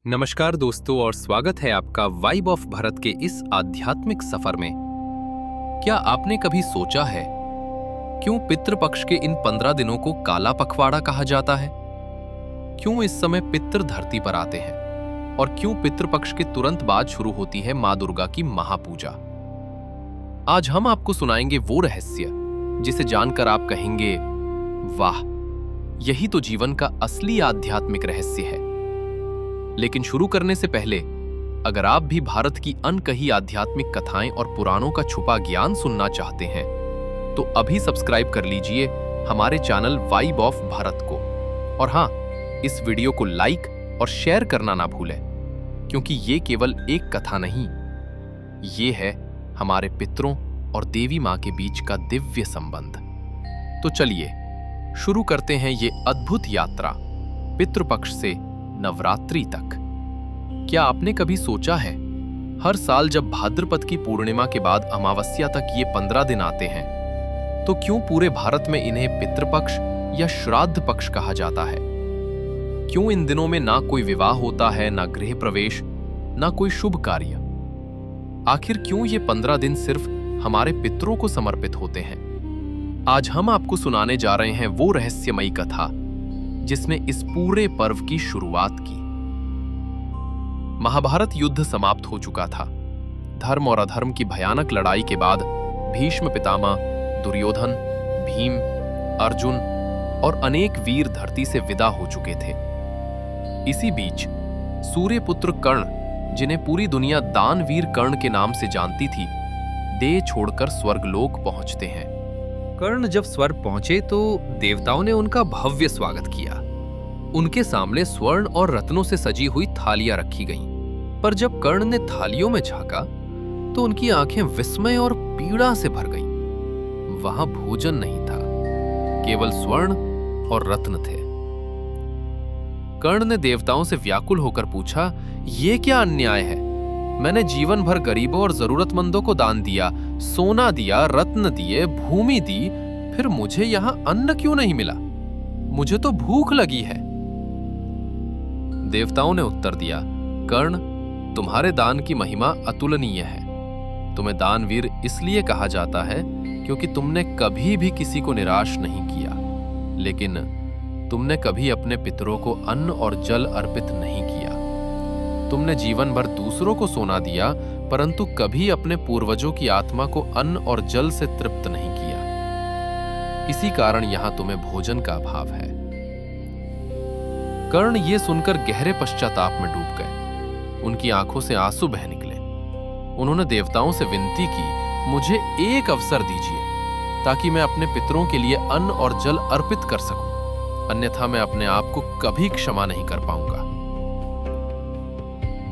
नमस्कार दोस्तों और स्वागत है आपका वाइब ऑफ भारत के इस आध्यात्मिक सफर में। क्या आपने कभी सोचा है क्यों पितृपक्ष के इन 15 दिनों को काला पखवाड़ा कहा जाता है? क्यों इस समय पितृ धरती पर आते हैं और क्यों पितृपक्ष के तुरंत बाद शुरू होती है मां दुर्गा की महापूजा? आज हम आपको सुनाएंगे वो रहस्य जिसे जानकर आप कहेंगे, वाह, यही तो जीवन का असली आध्यात्मिक रहस्य है। लेकिन शुरू करने से पहले अगर आप भी भारत की अनकही आध्यात्मिक कथाएं और पुराणों का छुपा ज्ञान सुनना चाहते हैं तो अभी सब्सक्राइब कर लीजिए हमारे चैनल वाइब ऑफ भारत को। और हां, इस वीडियो को लाइक और शेयर करना ना भूलें, क्योंकि ये केवल एक कथा नहीं, ये है हमारे पितरों और देवी मां के बीच का दिव्य संबंध। तो चलिए शुरू करते हैं ये अद्भुत यात्रा पितृपक्ष से नवरात्रि तक। क्या आपने कभी सोचा है, हर साल जब भाद्रपद की पूर्णिमा के बाद अमावस्या तक ये 15 दिन आते हैं, तो क्यों पूरे भारत में इन्हें पितृपक्ष या श्राद्ध पक्ष कहा जाता है? क्यों इन दिनों में ना कोई विवाह होता है, ना गृह प्रवेश, ना कोई शुभ कार्य? आखिर क्यों ये 15 दिन सिर्फ हमारे पितरों को समर्पित होते हैं? आज हम आपको सुनाने जा रहे हैं वो रहस्यमयी कथा जिसने इस पूरे पर्व की शुरुआत की। महाभारत युद्ध समाप्त हो चुका था। धर्म और अधर्म की भयानक लड़ाई के बाद भीष्म पितामह, दुर्योधन, भीम, अर्जुन और अनेक वीर धरती से विदा हो चुके थे। इसी बीच सूर्यपुत्र कर्ण, जिन्हें पूरी दुनिया दानवीर कर्ण के नाम से जानती थी, देह छोड़कर स्वर्गलोक पहुंचते हैं। कर्ण जब स्वर्ग पहुंचे तो देवताओं ने उनका भव्य स्वागत किया। उनके सामने स्वर्ण और रत्नों से सजी हुई थालियां रखी गईं। पर जब कर्ण ने थालियों में झांका तो उनकी आंखें विस्मय और पीड़ा से भर गईं। वहां भोजन नहीं था, केवल स्वर्ण और रत्न थे। कर्ण ने देवताओं से व्याकुल होकर पूछा, ये क्या अन्याय है? मैंने जीवन भर गरीबों और जरूरतमंदों को दान दिया, सोना दिया, रत्न दिए, भूमि दी, फिर मुझे यहां अन्न क्यों नहीं मिला? मुझे तो भूख लगी है। देवताओं ने उत्तर दिया, कर्ण, तुम्हारे दान की महिमा अतुलनीय है। तुम्हें दानवीर इसलिए कहा जाता है क्योंकि तुमने कभी भी किसी को निराश नहीं किया, लेकिन तुमने कभी अपने पितरों को अन्न और जल अर्पित नहीं किया। तुमने जीवन भर दूसरों को सोना दिया, परंतु कभी अपने पूर्वजों की आत्मा को अन्न और जल से तृप्त नहीं किया। इसी कारण यहां तुम्हें भोजन का अभाव है। कर्ण ये सुनकर गहरे पश्चाताप में डूब गए। उनकी आंखों से आंसू बह निकले। उन्होंने देवताओं से विनती की, मुझे एक अवसर दीजिए ताकि मैं अपने पितरों के लिए अन्न और जल अर्पित कर सकूं, अन्यथा मैं अपने आप को कभी क्षमा नहीं कर पाऊंगा।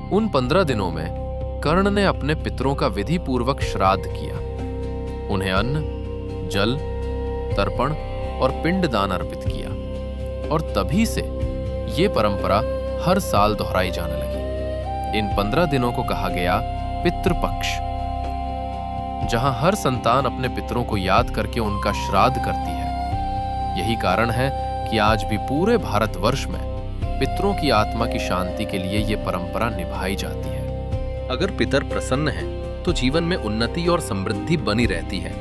उन 15 दिनों में कर्ण ने अपने पितरों का विधि पूर्वक श्राद्ध किया। उन्हें अन्न, जल, तर्पण और पिंडदान अर्पित किया और तभी से ये परंपरा हर साल दोहराई जाने लगी। इन 15 दिनों को कहा गया पितृपक्ष, जहां हर संतान अपने पितरों को याद करके उनका श्राद्ध करती है। यही कारण है कि आज भी पूरे भारतवर्ष में पितरों की आत्मा की शांति के लिए यह परंपरा निभाई जाती है। अगर पितर प्रसन्न हैं, तो जीवन में उन्नति और समृद्धि बनी रहती है,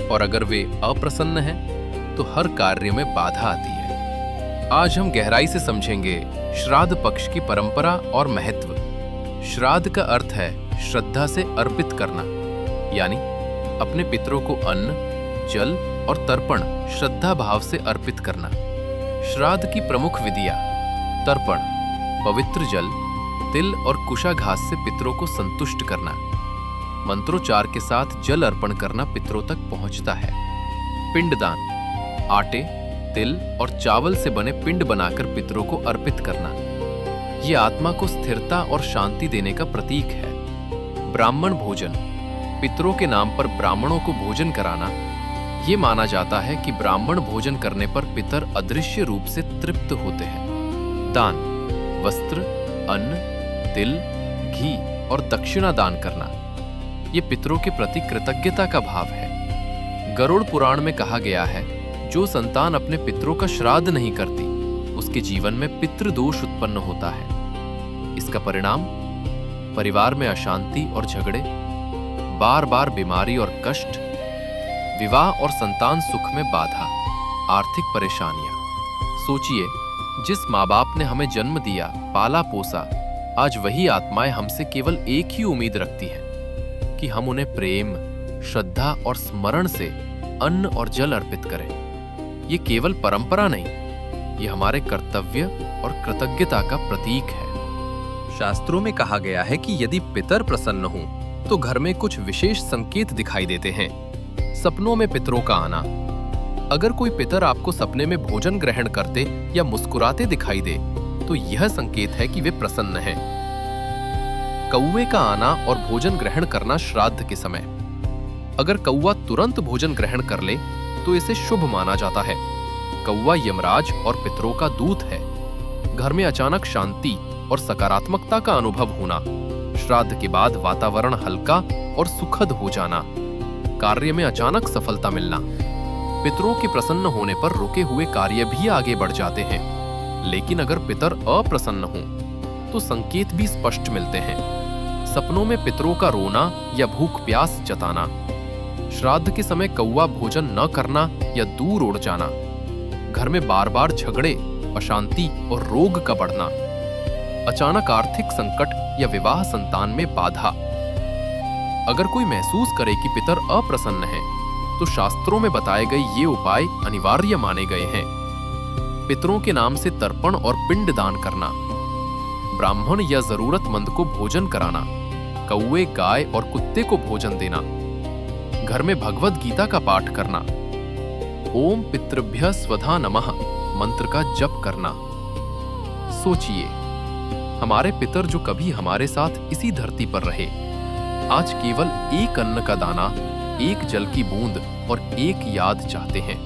और अगर वे अप्रसन्न हैं, तो हर कार्य में बाधा आती है। आज हम गहराई से समझेंगे श्राद्ध पक्ष की परंपरा और महत्व। श्राद्ध का अर्थ है श्रद्धा से अर्पित करना, यानी अपने पितरों को अन्न, जल और तर्पण श्रद्धा भाव से अर्पित करना। श्राद्ध की प्रमुख विधियां: तर्पण, पवित्र जल, तिल और कुशाघास से पितरों को संतुष्ट करना। मंत्रोच्चार के साथ जल अर्पण करना पितरों तक पहुंचता है। पिंडदान, आटे, तिल और चावल से बने पिंड बनाकर पितरों को अर्पित करना। यह आत्मा को स्थिरता और शांति देने का प्रतीक है। ब्राह्मण भोजन, पितरों के नाम पर ब्राह्मणों को भोजन कराना। यह माना जाता है कि ब्राह्मण भोजन करने पर पितर अदृश्य रूप से तृप्त होते हैं। दान, वस्त्र, अन्न, तिल, घी और दक्षिणा दान करना, यह पितरों के प्रति कृतज्ञता का भाव है। गरुड़ पुराण में कहा गया है, जो संतान अपने पितरों का श्राद्ध नहीं करती, उसके जीवन में पितृदोष उत्पन्न होता है। इसका परिणाम परिवार में अशांति और झगड़े, बार बार बीमारी और कष्ट, विवाह और संतान सुख में बाधा, आर्थिक परेशानियां। सोचिए, जिस माँ बाप ने हमें जन्म दिया, पाला पोसा, आज वही आत्माएं हमसे केवल एक ही उम्मीद रखती हैं कि हम उन्हें प्रेम, श्रद्धा और स्मरण से अन्न और जल अर्पित करें। ये केवल परंपरा नहीं, ये हमारे कर्तव्य और कृतज्ञता का प्रतीक है। शास्त्रों में कहा गया है कि यदि पितर प्रसन्न हों तो घर में कुछ विशेष संकेत दिखाई देते हैं। सपनों में पितरों का आना। अगर कोई पितर आपको सपने में भोजन ग्रहण करते या मुस्कुराते दिखाई दे तो यह संकेत है कि वे प्रसन्न हैं। कौवे का आना और भोजन ग्रहण करना श्राद्ध के समय। अगर कौवा तुरंत भोजन ग्रहण कर ले तो इसे शुभ माना जाता है। कौवा यमराज और पितरों का दूत है। घर में अचानक शांति और सकारात्मकता का अनुभव होना। श्राद्ध के बाद वातावरण हल्का और सुखद हो जाना। कार्य में अचानक सफलता मिलना। पितरों के प्रसन्न होने पर रुके हुए कार्य भी आगे बढ़ जाते हैं। लेकिन अगर पितर अप्रसन्न हों तो संकेत भी स्पष्ट मिलते हैं। सपनों में पितरों का रोना या भूख प्यास जताना। श्राद्ध के समय कौवा भोजन न करना या दूर उड़ जाना। घर में बार बार झगड़े, अशांति और रोग का बढ़ना। अचानक आर्थिक संकट या विवाह संतान में बाधा। अगर कोई महसूस करे कि पितर अप्रसन्न है तो शास्त्रों में बताए गए ये उपाय अनिवार्य माने गए हैं। पितरों के नाम से तर्पण और पिंड दान करना। ब्राह्मण या जरूरतमंद को भोजन कराना। कौवे, गाय और कुत्ते को भोजन देना। घर में भगवद गीता का पाठ करना। ओम पितृभ्यः स्वधा नमः मंत्र का जप करना। सोचिए, हमारे पितर जो कभी हमारे साथ इसी धरती पर रहे, आज केवल एक अन्न का दाना, एक जल की बूंद और एक याद चाहते हैं।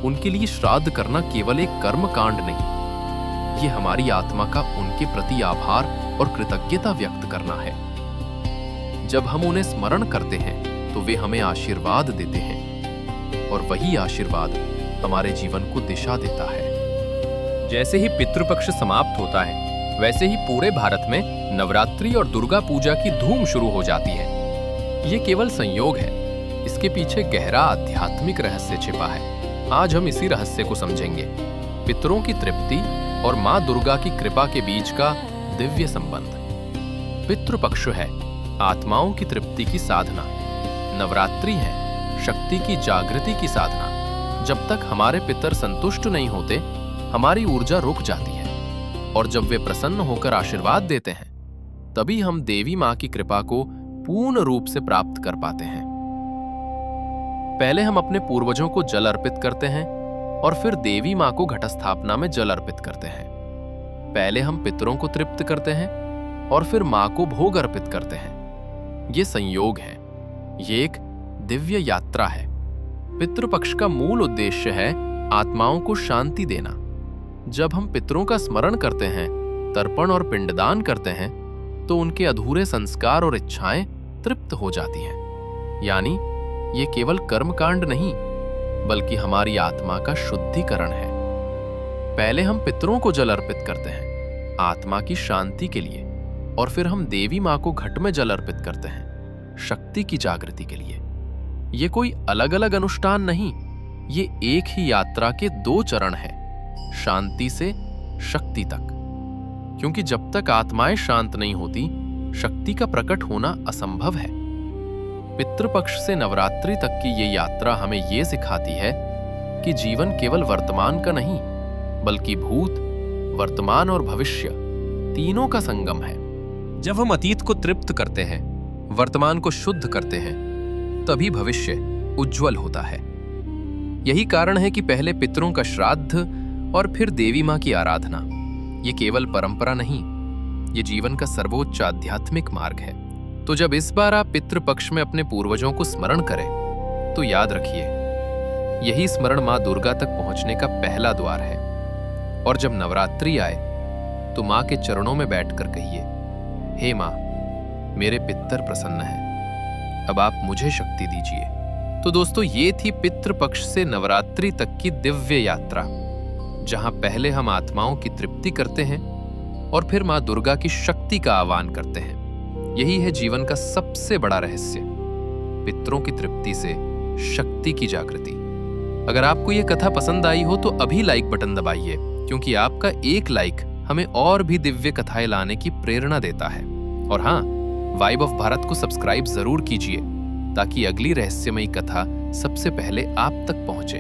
उनके लिए श्राद्ध करना केवल एक कर्म कांड नहीं, ये हमारी आत्मा का उनके प्रति आभार और कृतज्ञता व्यक्त करना है। जब हम उन्हें स्मरण करते हैं तो वे हमें आशीर्वाद देते हैं और वही आशीर्वाद हमारे जीवन को दिशा देता है। जैसे ही पितृपक्ष समाप्त होता है, वैसे ही पूरे भारत में नवरात्रि और दुर्गा पूजा की धूम शुरू हो जाती है। ये केवल संयोग है, इसके पीछे गहरा आध्यात्मिक रहस्य छिपा है। आज हम इसी रहस्य को समझेंगे। पितरों की तृप्ति और माँ दुर्गा की कृपा के बीच का दिव्य संबंध। पितृपक्ष है आत्माओं की तृप्ति की साधना। नवरात्रि है शक्ति की जागृति की साधना। जब तक हमारे पितर संतुष्ट नहीं होते, हमारी ऊर्जा रुक जाती है, और जब वे प्रसन्न होकर आशीर्वाद देते हैं, तभी हम देवी माँ की कृपा को पूर्ण रूप से प्राप्त कर पाते हैं। पहले हम अपने पूर्वजों को जल अर्पित करते हैं और फिर देवी माँ को घटस्थापना में जल अर्पित करते हैं। पहले हम पितरों को तृप्त करते हैं और फिर माँ को भोग अर्पित करते हैं। ये संयोग है, ये एक दिव्य यात्रा है। पितृपक्ष का मूल उद्देश्य है आत्माओं को शांति देना। जब हम पितरों का स्मरण करते हैं, तर्पण और पिंडदान करते हैं, तो उनके अधूरे संस्कार और इच्छाएं तृप्त हो जाती हैं। यानी ये केवल कर्मकांड नहीं, बल्कि हमारी आत्मा का शुद्धिकरण है। पहले हम पितरों को जल अर्पित करते हैं आत्मा की शांति के लिए, और फिर हम देवी माँ को घट में जल अर्पित करते हैं शक्ति की जागृति के लिए। ये कोई अलग अलग अनुष्ठान नहीं, ये एक ही यात्रा के दो चरण हैं, शांति से शक्ति तक। क्योंकि जब तक आत्माएं शांत नहीं होती, शक्ति का प्रकट होना असंभव है। पितृपक्ष से नवरात्रि तक की ये यात्रा हमें ये सिखाती है कि जीवन केवल वर्तमान का नहीं, बल्कि भूत, वर्तमान और भविष्य तीनों का संगम है। जब हम अतीत को तृप्त करते हैं, वर्तमान को शुद्ध करते हैं, तभी भविष्य उज्जवल होता है। यही कारण है कि पहले पितरों का श्राद्ध और फिर देवी माँ की आराधना। ये केवल परंपरा नहीं, ये जीवन का सर्वोच्च आध्यात्मिक मार्ग है। तो जब इस बार आप पितृपक्ष में अपने पूर्वजों को स्मरण करें, तो याद रखिए, यही स्मरण माँ दुर्गा तक पहुंचने का पहला द्वार है। और जब नवरात्रि आए, तो माँ के चरणों में बैठकर कहिए, हे माँ, मेरे पितर प्रसन्न हैं, अब आप मुझे शक्ति दीजिए। तो दोस्तों, ये थी पितृपक्ष से नवरात्रि तक की दिव्य यात्रा, जहां पहले हम आत्माओं की तृप्ति करते हैं और फिर माँ दुर्गा की शक्ति का आह्वान करते हैं। यही है जीवन का सबसे बड़ा रहस्य, पितरों की तृप्ति से शक्ति की जागृति। अगर आपको ये कथा पसंद आई हो तो अभी लाइक बटन दबाइए, क्योंकि आपका एक लाइक हमें और भी दिव्य कथाएं लाने की प्रेरणा देता है। और हाँ, वाइब ऑफ भारत को सब्सक्राइब जरूर कीजिए, ताकि अगली रहस्यमयी कथा सबसे पहले आप तक पहुंचे।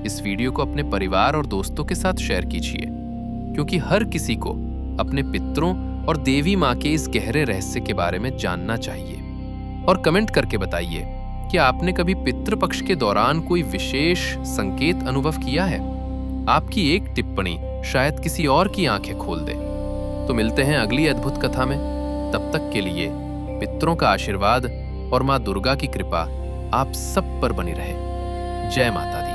इस वीडियो को अपने परिवार और दोस्तों के साथ शेयर कीजिए, क्योंकि हर किसी को अपने पितरों और देवी माँ के इस गहरे रहस्य के बारे में जानना चाहिए। और कमेंट करके बताइए कि आपने कभी पितृपक्ष के दौरान कोई विशेष संकेत अनुभव किया है। आपकी एक टिप्पणी शायद किसी और की आंखें खोल दे। तो मिलते हैं अगली अद्भुत कथा में। तब तक के लिए पितरों का आशीर्वाद और माँ दुर्गा की कृपा आप सब पर बनी रहे। जय माता दी।